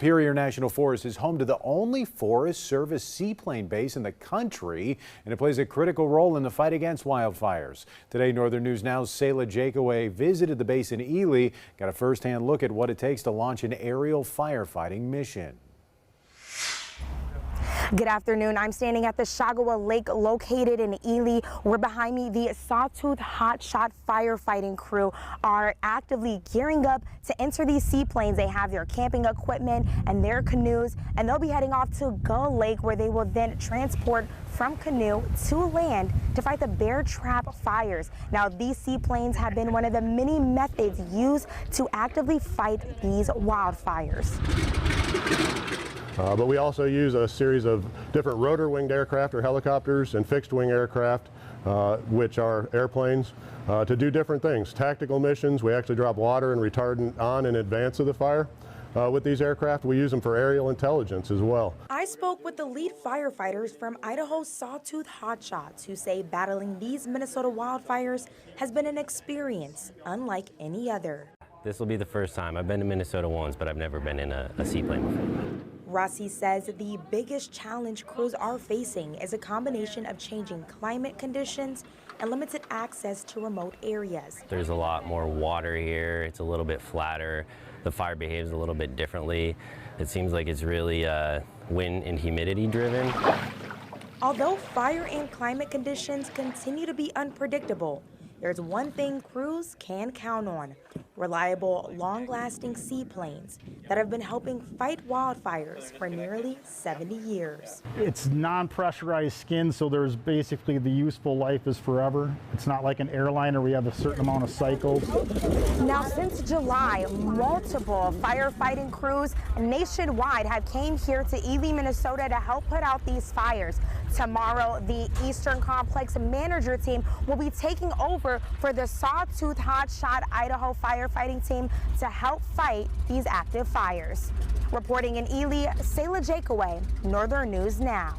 Superior National Forest is home to the only Forest Service seaplane base in the country, and it plays a critical role in the fight against wildfires. Today, Northern News Now's Selah Jakaway visited the base in Ely, got a first-hand look at what it takes to launch an aerial firefighting mission. Good afternoon. I'm standing at the Shagawa Lake located in Ely, where behind me the Sawtooth Hotshot firefighting crew are actively gearing up to enter these seaplanes. They have their camping equipment and their canoes, and they'll be heading off to Gull Lake, where they will then transport from canoe to land to fight the bear trap fires. Now, these seaplanes have been one of the many methods used to actively fight these wildfires. But we also use a series of different rotor-winged aircraft or helicopters and fixed-wing aircraft, which are airplanes, to do different things. Tactical missions, we actually drop water and retardant on in advance of the fire. With these aircraft, we use them for aerial intelligence as well. I spoke with the lead firefighters from Idaho's Sawtooth Hotshots, who say battling these Minnesota wildfires has been an experience unlike any other. This will be the first time. I've been to Minnesota once, but I've never been in a seaplane before. Rossi says the biggest challenge crews are facing is a combination of changing climate conditions and limited access to remote areas. There's a lot more water here. It's a little bit flatter. The fire behaves a little bit differently. It seems like it's really wind and humidity driven. Although fire and climate conditions continue to be unpredictable, there's one thing crews can count on: reliable, long-lasting seaplanes that have been helping fight wildfires for nearly 70 years. It's non-pressurized skin, so there's basically the useful life is forever. It's not like an airliner where you have a certain amount of cycles. Now, since July, multiple firefighting crews nationwide have came here to Ely, Minnesota to help put out these fires. Tomorrow, the Eastern Complex manager team will be taking over for the Sawtooth Hotshot Idaho firefighting team to help fight these active fires. Reporting in Ely, Selah Jakaway, Northern News Now.